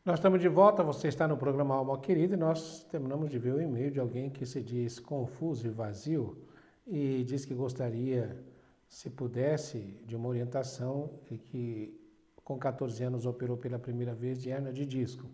Nós estamos de volta, você está no programa Alma Querida e nós terminamos de ver o e-mail de alguém que se diz confuso e vazio e diz que gostaria, se pudesse, de uma orientação e que com 14 anos operou pela primeira vez de hérnia de disco,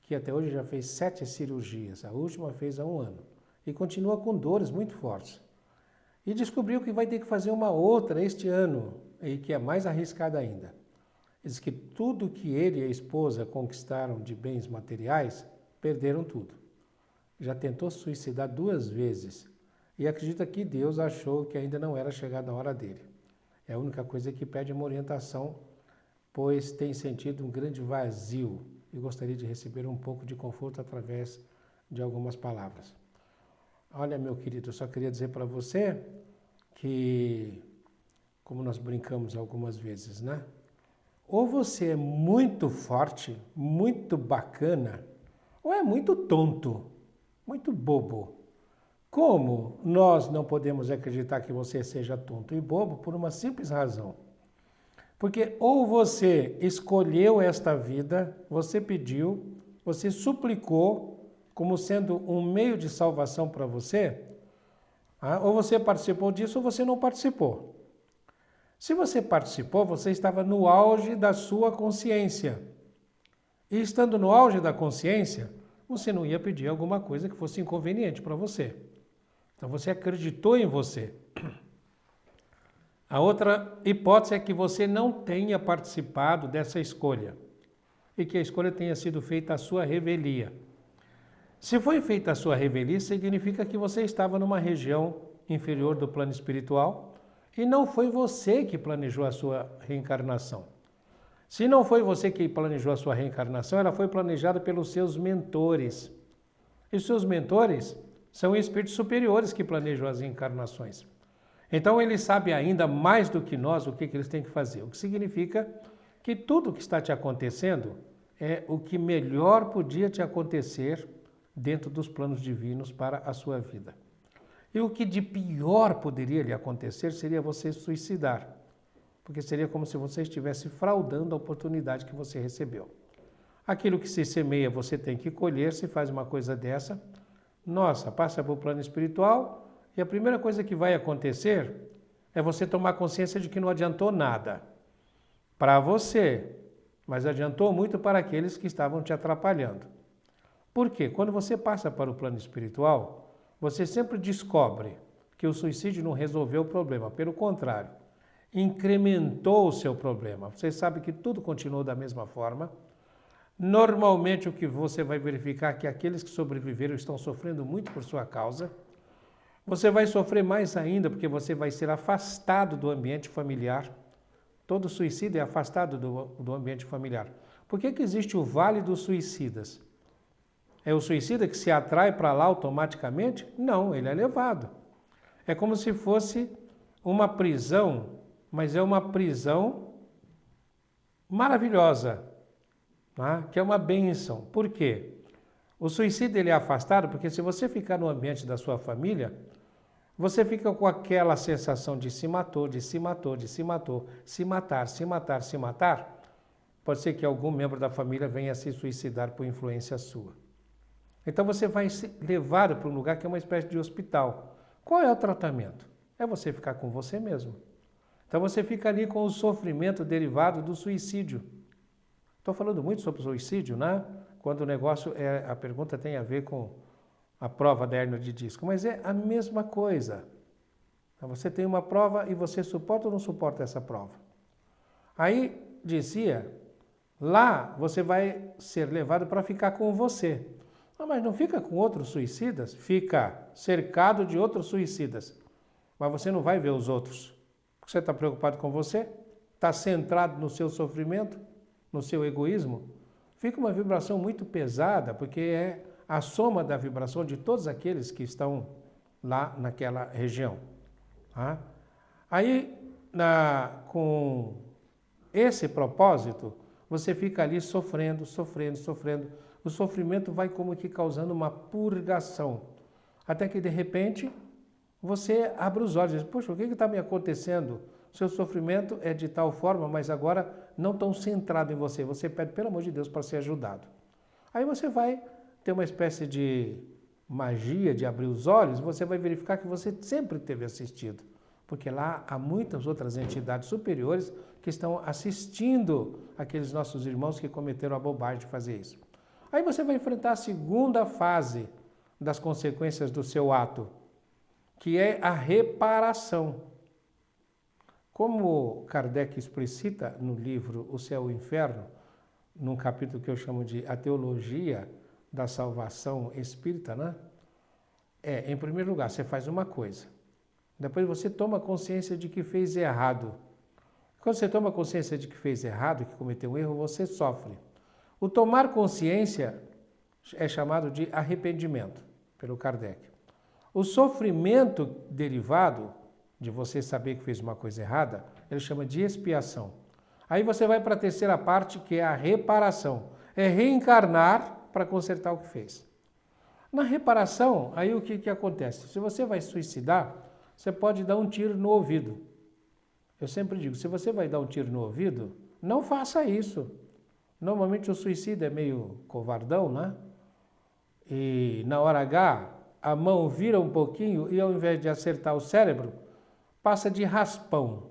que até hoje já fez 7 cirurgias, a última fez há 1 ano, e continua com dores muito fortes. E descobriu que vai ter que fazer uma outra este ano, e que é mais arriscada ainda. Diz que tudo que ele e a esposa conquistaram de bens materiais, perderam tudo. Já tentou suicidar 2 vezes e acredita que Deus achou que ainda não era chegada a hora dele. É a única coisa que pede uma orientação, pois tem sentido um grande vazio e gostaria de receber um pouco de conforto através de algumas palavras. Olha, meu querido, eu só queria dizer para você que, como nós brincamos algumas vezes, né? Ou você é muito forte, muito bacana, ou é muito tonto, muito bobo. Como nós não podemos acreditar que você seja tonto e bobo por uma simples razão? Porque ou você escolheu esta vida, você pediu, você suplicou como sendo um meio de salvação para você, ou você participou disso ou você não participou. Se você participou, você estava no auge da sua consciência. E estando no auge da consciência, você não ia pedir alguma coisa que fosse inconveniente para você. Então você acreditou em você. A outra hipótese é que você não tenha participado dessa escolha e que a escolha tenha sido feita à sua revelia. Se foi feita a sua revelia, significa que você estava numa região inferior do plano espiritual e não foi você que planejou a sua reencarnação. Se não foi você que planejou a sua reencarnação, ela foi planejada pelos seus mentores. E os seus mentores são espíritos superiores que planejam as reencarnações. Então eles sabem ainda mais do que nós o que eles têm que fazer. O que significa que tudo o que está te acontecendo é o que melhor podia te acontecer dentro dos planos divinos para a sua vida. E o que de pior poderia lhe acontecer seria você suicidar, porque seria como se você estivesse fraudando a oportunidade que você recebeu. Aquilo que se semeia você tem que colher, se faz uma coisa dessa, nossa, passa para o plano espiritual e a primeira coisa que vai acontecer é você tomar consciência de que não adiantou nada para você, mas adiantou muito para aqueles que estavam te atrapalhando. Por quê? Quando você passa para o plano espiritual, você sempre descobre que o suicídio não resolveu o problema, pelo contrário, incrementou o seu problema. Você sabe que tudo continuou da mesma forma. Normalmente o que você vai verificar é que aqueles que sobreviveram estão sofrendo muito por sua causa. Você vai sofrer mais ainda porque você vai ser afastado do ambiente familiar. Todo suicídio é afastado do ambiente familiar. Por que existe o Vale dos Suicidas? É o suicida que se atrai para lá automaticamente? Não, ele é levado. É como se fosse uma prisão, mas é uma prisão maravilhosa, tá? Que é uma bênção. Por quê? O suicídio ele é afastado porque se você ficar no ambiente da sua família, você fica com aquela sensação de se matou, de se matou, de se matou, se matar, se matar, se matar. Pode ser que algum membro da família venha a se suicidar por influência sua. Então você vai ser levado para um lugar que é uma espécie de hospital. Qual é o tratamento? É você ficar com você mesmo. Então você fica ali com o sofrimento derivado do suicídio. Estou falando muito sobre suicídio, né? Quando o negócio a pergunta tem a ver com a prova da hérnia de disco, mas é a mesma coisa. Você tem uma prova e você suporta ou não suporta essa prova? Aí dizia, lá você vai ser levado para ficar com você. Mas não fica com outros suicidas? Fica cercado de outros suicidas. Mas você não vai ver os outros. Porque você está preocupado com você? Está centrado no seu sofrimento? No seu egoísmo? Fica uma vibração muito pesada, porque é a soma da vibração de todos aqueles que estão lá naquela região. Tá? Aí, com esse propósito, você fica ali sofrendo, sofrendo, sofrendo. O sofrimento vai como que causando uma purgação. Até que, de repente, você abre os olhos e diz, poxa, o que está me acontecendo? seu sofrimento é de tal forma, mas agora não tão centrado em você. Você pede, pelo amor de Deus, para ser ajudado. Aí você vai ter uma espécie de magia de abrir os olhos, você vai verificar que você sempre teve assistido. Porque lá há muitas outras entidades superiores que estão assistindo aqueles nossos irmãos que cometeram a bobagem de fazer isso. Aí você vai enfrentar a segunda fase das consequências do seu ato, que é a reparação. Como Kardec explicita no livro O Céu e o Inferno, num capítulo que eu chamo de A Teologia da Salvação Espírita, né? Em primeiro lugar, você faz uma coisa. Depois você toma consciência de que fez errado. Quando você toma consciência de que fez errado, que cometeu um erro, você sofre. O tomar consciência é chamado de arrependimento, pelo Kardec. O sofrimento derivado de você saber que fez uma coisa errada, ele chama de expiação. Aí você vai para a terceira parte, que é a reparação. É reencarnar para consertar o que fez. Na reparação, aí o que acontece? Se você vai suicidar, você pode dar um tiro no ouvido. Eu sempre digo, se você vai dar um tiro no ouvido, não faça isso. Normalmente o suicida é meio covardão, né? E na hora H, a mão vira um pouquinho e ao invés de acertar o cérebro, passa de raspão.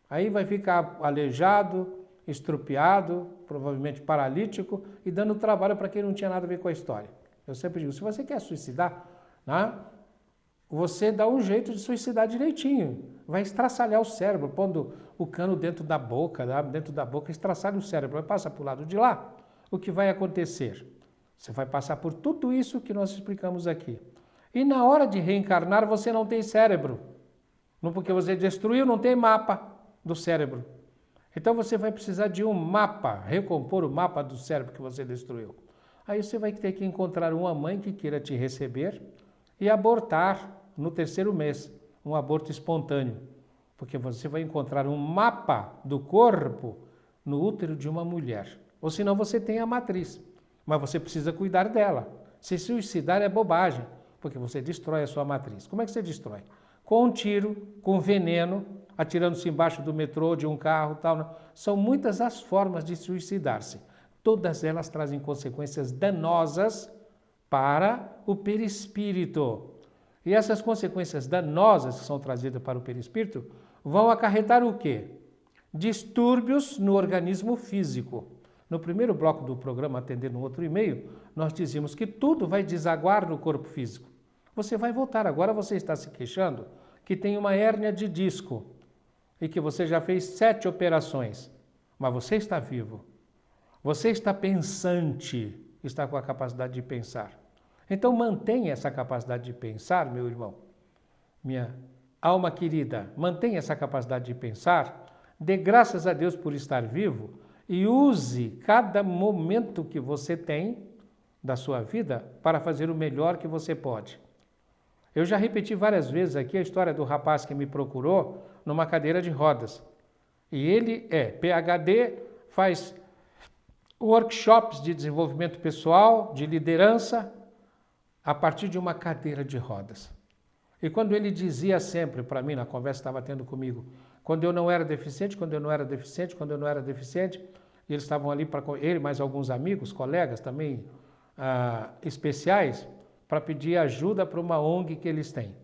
Aí vai ficar aleijado, estrupiado, provavelmente paralítico e dando trabalho para quem não tinha nada a ver com a história. Eu sempre digo, se você quer suicidar, né, você dá um jeito de suicidar direitinho. Vai estraçalhar o cérebro, pondo o cano dentro da boca, estraçalha o cérebro, vai passar para o lado de lá. O que vai acontecer? Você vai passar por tudo isso que nós explicamos aqui. E na hora de reencarnar, você não tem cérebro. Não porque você destruiu, não tem mapa do cérebro. Então você vai precisar de um mapa, recompor o mapa do cérebro que você destruiu. Aí você vai ter que encontrar uma mãe que queira te receber e abortar no terceiro mês, um aborto espontâneo. Porque você vai encontrar um mapa do corpo no útero de uma mulher. Ou senão você tem a matriz, mas você precisa cuidar dela. Se suicidar é bobagem, porque você destrói a sua matriz. Como é que você destrói? Com um tiro, com veneno, atirando-se embaixo do metrô, de um carro, tal. São muitas as formas de suicidar-se. Todas elas trazem consequências danosas para o perispírito. E essas consequências danosas que são trazidas para o perispírito vão acarretar o quê? Distúrbios no organismo físico. No primeiro bloco do programa, atendendo um outro e-mail, nós dizíamos que tudo vai desaguar no corpo físico. Você vai voltar. Agora você está se queixando que tem uma hérnia de disco e que você já fez 7 operações, mas você está vivo. Você está pensante, está com a capacidade de pensar. Então mantenha essa capacidade de pensar, meu irmão, minha alma querida, mantenha essa capacidade de pensar, dê graças a Deus por estar vivo e use cada momento que você tem da sua vida para fazer o melhor que você pode. Eu já repeti várias vezes aqui a história do rapaz que me procurou numa cadeira de rodas. E ele é PhD, faz workshops de desenvolvimento pessoal, de liderança, a partir de uma cadeira de rodas. E quando ele dizia sempre para mim, na conversa que estava tendo comigo, quando eu não era deficiente, e eles estavam ali para ele, mais alguns amigos, colegas também especiais, para pedir ajuda para uma ONG que eles têm.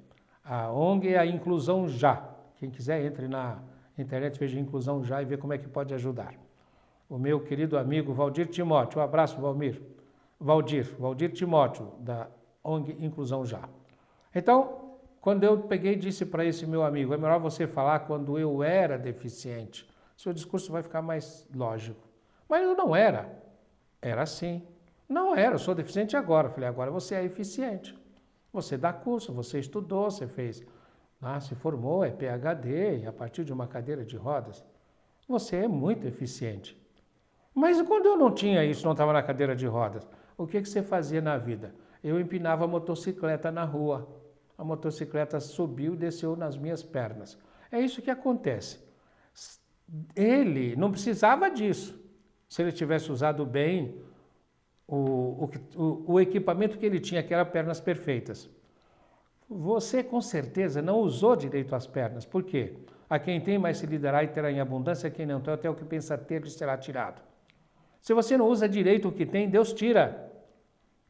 A ONG é a Inclusão Já. Quem quiser, entre na internet, veja Inclusão Já e vê como é que pode ajudar. O meu querido amigo Valdir Timóteo, um abraço, Valdir Timóteo, da ONG Inclusão Já. Então, quando eu peguei e disse para esse meu amigo, é melhor você falar quando eu era deficiente, seu discurso vai ficar mais lógico. Mas eu não era. Era sim. Não era, eu sou deficiente agora. Falei, agora você é eficiente. Você dá curso, você estudou, você fez, se formou, é PhD, e a partir de uma cadeira de rodas. Você é muito eficiente. Mas quando eu não tinha isso, não estava na cadeira de rodas, o que você fazia na vida? Eu empinava a motocicleta na rua. A motocicleta subiu e desceu nas minhas pernas. É isso que acontece. Ele não precisava disso. Se ele tivesse usado bem o equipamento que ele tinha, que era pernas perfeitas. Você, com certeza, não usou direito as pernas. Por quê? A quem tem, mais se lhe dará e terá em abundância. Quem não tem, até o que pensa ter lhe será tirado. Se você não usa direito o que tem, Deus tira.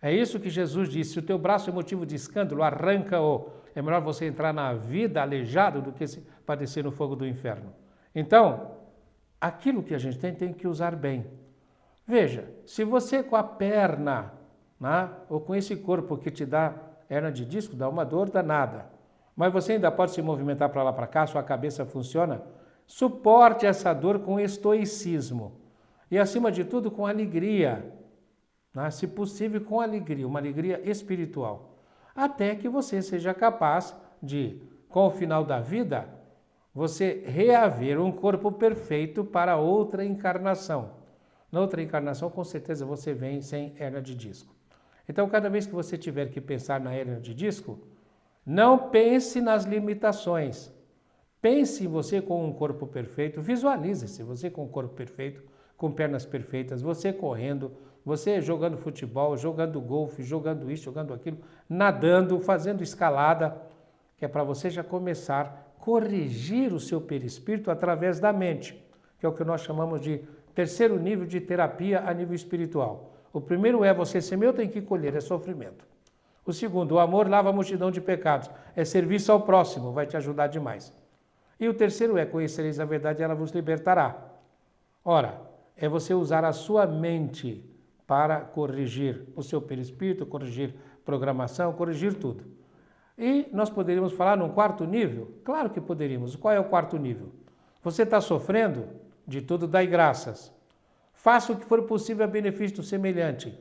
É isso que Jesus disse. Se o teu braço é motivo de escândalo, arranca-o. É melhor você entrar na vida aleijado do que padecer no fogo do inferno. Então, aquilo que a gente tem que usar bem. Veja, se você com a perna, né, ou com esse corpo que te dá hernia de disco, dá uma dor danada, mas você ainda pode se movimentar para lá para cá, sua cabeça funciona, suporte essa dor com estoicismo e, acima de tudo, com alegria, né, se possível com alegria, uma alegria espiritual, até que você seja capaz de, com o final da vida, você reaver um corpo perfeito para outra encarnação. Na outra encarnação, com certeza, você vem sem hernia de disco. Então, cada vez que você tiver que pensar na hernia de disco, não pense nas limitações. Pense em você com um corpo perfeito, visualize-se você com um corpo perfeito, com pernas perfeitas, você correndo, você jogando futebol, jogando golfe, jogando isso, jogando aquilo, nadando, fazendo escalada, que é para você já começar a corrigir o seu perispírito através da mente, que é o que nós chamamos de terceiro nível de terapia a nível espiritual. O primeiro é você semeou, tem que colher, é sofrimento. O segundo, o amor lava a multidão de pecados, é serviço ao próximo, vai te ajudar demais. E o terceiro é conhecereis a verdade e ela vos libertará. Ora, é você usar a sua mente para corrigir o seu perispírito, corrigir programação, corrigir tudo. E nós poderíamos falar num quarto nível? Claro que poderíamos. Qual é o quarto nível? Você está sofrendo? De tudo dai graças. Faça o que for possível a benefício do semelhante,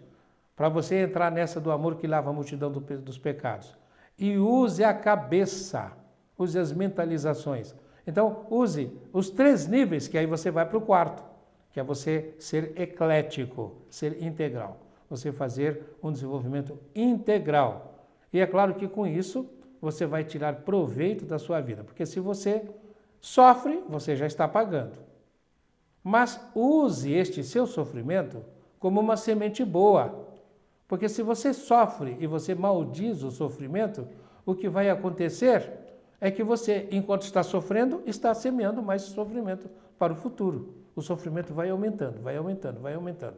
para você entrar nessa do amor que lava a multidão dos pecados. E use a cabeça, use as mentalizações. Então, use os 3 níveis, que aí você vai para o quarto, que é você ser eclético, ser integral. Você fazer um desenvolvimento integral. E é claro que com isso, você vai tirar proveito da sua vida, porque se você sofre, você já está pagando. Mas use este seu sofrimento como uma semente boa. Porque se você sofre e você maldiz o sofrimento, o que vai acontecer é que você, enquanto está sofrendo, está semeando mais sofrimento para o futuro. O sofrimento vai aumentando, vai aumentando, vai aumentando.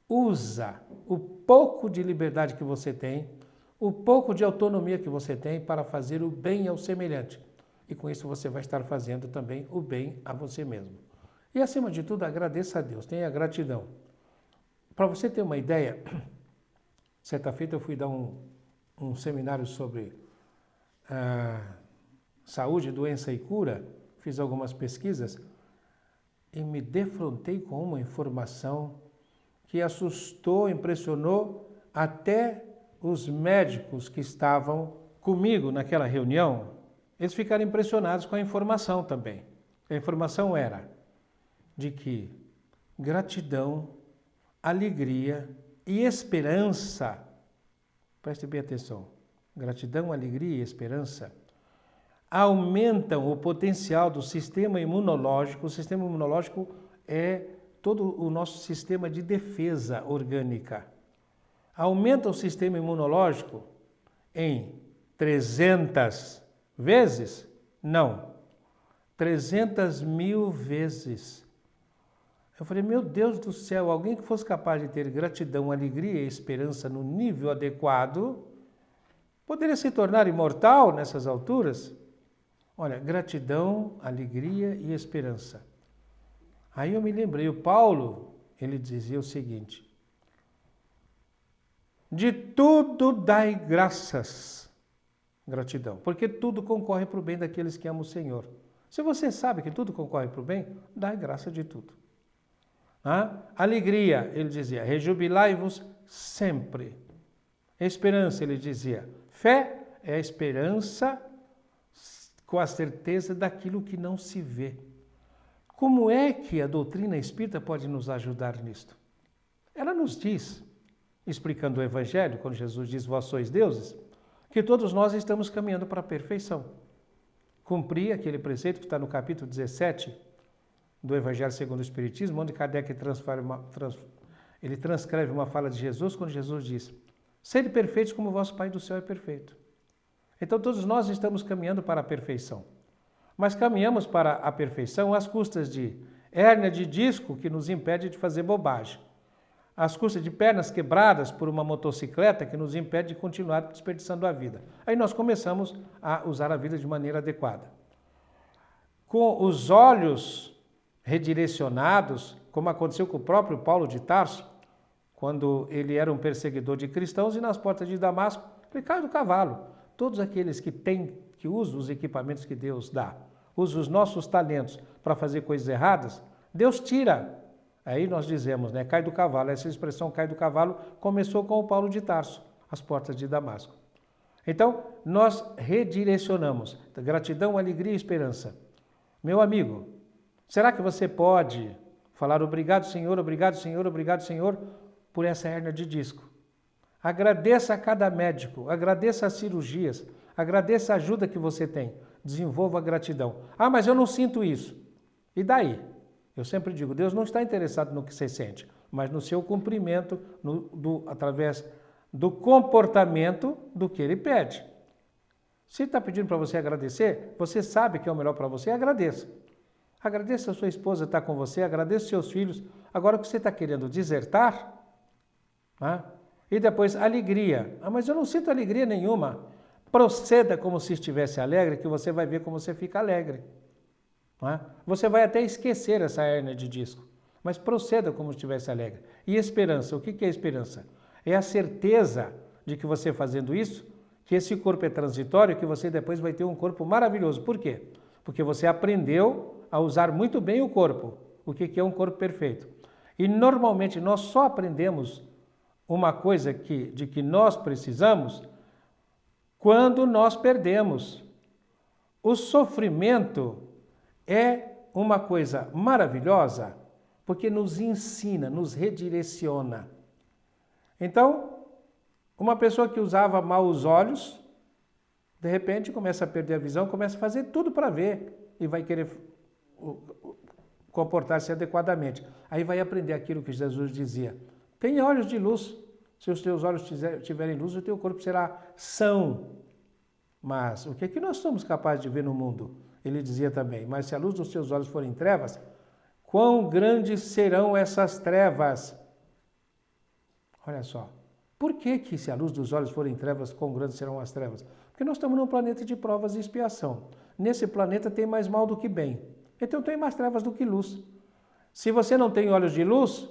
Usa o pouco de liberdade que você tem, o pouco de autonomia que você tem para fazer o bem ao semelhante. E com isso você vai estar fazendo também o bem a você mesmo. E, acima de tudo, agradeça a Deus, tenha gratidão. Para você ter uma ideia, certa feita eu fui dar um seminário sobre saúde, doença e cura, fiz algumas pesquisas e me defrontei com uma informação que assustou, impressionou até os médicos que estavam comigo naquela reunião. Eles ficaram impressionados com a informação também. A informação era de que gratidão, alegria e esperança, preste bem atenção, gratidão, alegria e esperança aumentam o potencial do sistema imunológico. O sistema imunológico é todo o nosso sistema de defesa orgânica. Aumenta o sistema imunológico em 300 vezes? Não, 300.000 vezes. Eu falei, meu Deus do céu, alguém que fosse capaz de ter gratidão, alegria e esperança no nível adequado, poderia se tornar imortal nessas alturas? Olha, gratidão, alegria e esperança. Aí eu me lembrei, o Paulo, ele dizia o seguinte: de tudo dai graças, gratidão, porque tudo concorre para o bem daqueles que amam o Senhor. Se você sabe que tudo concorre para o bem, dai graça de tudo. Alegria, ele dizia, rejubilai-vos sempre. Esperança, ele dizia, fé é a esperança com a certeza daquilo que não se vê. Como é que a doutrina espírita pode nos ajudar nisto? Ela nos diz, explicando o Evangelho, quando Jesus diz, vós sois deuses, que todos nós estamos caminhando para a perfeição. Cumprir aquele preceito que está no capítulo 17 do Evangelho segundo o Espiritismo, onde Kardec transcreve uma fala de Jesus, quando Jesus diz, sede perfeitos como vosso Pai do céu é perfeito. Então todos nós estamos caminhando para a perfeição. mas caminhamos para a perfeição às custas de hérnia de disco que nos impede de fazer bobagem, às custas de pernas quebradas por uma motocicleta que nos impede de continuar desperdiçando a vida. Aí nós começamos a usar a vida de maneira adequada. Com os olhos redirecionados, como aconteceu com o próprio Paulo de Tarso, quando ele era um perseguidor de cristãos e nas portas de Damasco, ele cai do cavalo. Todos aqueles que usam os equipamentos que Deus dá, usam os nossos talentos para fazer coisas erradas, Deus tira. Aí nós dizemos, né, cai do cavalo. Essa expressão cai do cavalo começou com o Paulo de Tarso, às portas de Damasco. Então, nós redirecionamos. Gratidão, alegria e esperança. Meu amigo, será que você pode falar obrigado, Senhor, obrigado, Senhor, obrigado, Senhor, por essa hérnia de disco? Agradeça a cada médico, agradeça as cirurgias, agradeça a ajuda que você tem. Desenvolva a gratidão. Ah, mas eu não sinto isso. E daí? Eu sempre digo, Deus não está interessado no que você sente, mas no seu cumprimento, através do comportamento do que Ele pede. Se Ele está pedindo para você agradecer, você sabe que é o melhor para você, agradeça. Agradeça a sua esposa estar com você, agradeça os seus filhos. Agora o que você está querendo desertar, né? E depois alegria. Ah, mas eu não sinto alegria nenhuma. Proceda como se estivesse alegre, que você vai ver como você fica alegre. Você vai até esquecer essa hérnia de disco, mas proceda como se estivesse alegre. E esperança, o que é esperança? É a certeza de que você fazendo isso, que esse corpo é transitório, que você depois vai ter um corpo maravilhoso. Por quê? Porque você aprendeu a usar muito bem o corpo. O que é um corpo perfeito? E normalmente nós só aprendemos uma coisa de que nós precisamos quando nós perdemos. O sofrimento é uma coisa maravilhosa porque nos ensina, nos redireciona. Então, uma pessoa que usava mal os olhos, de repente começa a perder a visão, começa a fazer tudo para ver e vai querer comportar-se adequadamente. Aí vai aprender aquilo que Jesus dizia. Tenha olhos de luz. Se os teus olhos tiverem luz, o teu corpo será são. Mas o que é que nós somos capazes de ver no mundo? Ele dizia também, mas se a luz dos teus olhos forem trevas, quão grandes serão essas trevas? Olha só, por que se a luz dos olhos forem trevas, quão grandes serão as trevas? Porque nós estamos num planeta de provas e expiação. Nesse planeta tem mais mal do que bem. Então tem mais trevas do que luz. Se você não tem olhos de luz,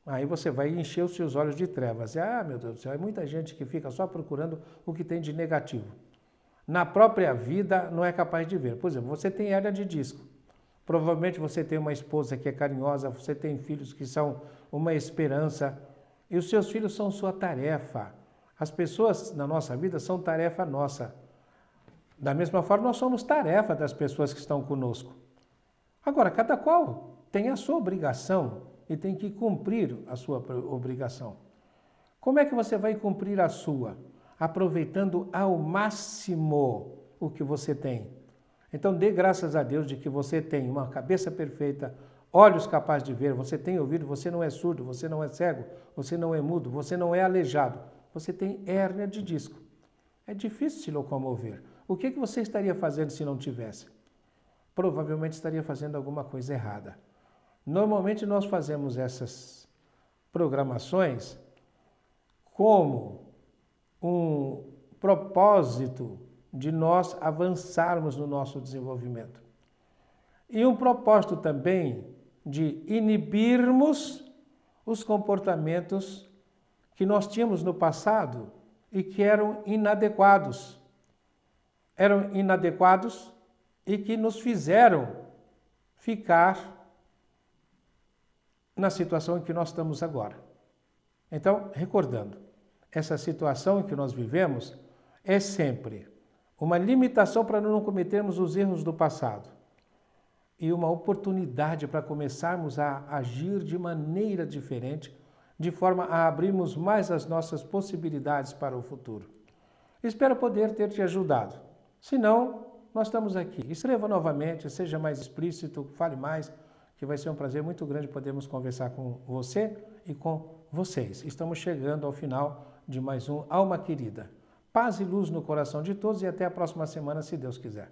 aí você vai encher os seus olhos de trevas. Ah, meu Deus do céu, é muita gente que fica só procurando o que tem de negativo. Na própria vida não é capaz de ver. Por exemplo, você tem hérnia de disco. Provavelmente você tem uma esposa que é carinhosa, você tem filhos que são uma esperança. E os seus filhos são sua tarefa. As pessoas na nossa vida são tarefa nossa. Da mesma forma, nós somos tarefa das pessoas que estão conosco. Agora, cada qual tem a sua obrigação e tem que cumprir a sua obrigação. Como é que você vai cumprir a sua? Aproveitando ao máximo o que você tem. Então, dê graças a Deus de que você tem uma cabeça perfeita, olhos capazes de ver, você tem ouvido, você não é surdo, você não é cego, você não é mudo, você não é aleijado, você tem hérnia de disco. É difícil se locomover. O que você estaria fazendo se não tivesse? Provavelmente estaria fazendo alguma coisa errada. Normalmente nós fazemos essas programações como um propósito de nós avançarmos no nosso desenvolvimento. E um propósito também de inibirmos os comportamentos que nós tínhamos no passado e que eram inadequados. Eram inadequados e que nos fizeram ficar na situação em que nós estamos agora. Então, recordando, essa situação em que nós vivemos é sempre uma limitação para não cometermos os erros do passado e uma oportunidade para começarmos a agir de maneira diferente, de forma a abrirmos mais as nossas possibilidades para o futuro. Espero poder ter te ajudado. Se não, nós estamos aqui. Escreva novamente, seja mais explícito, fale mais, que vai ser um prazer muito grande podermos conversar com você e com vocês. Estamos chegando ao final de mais um Alma Querida. Paz e luz no coração de todos e até a próxima semana, se Deus quiser.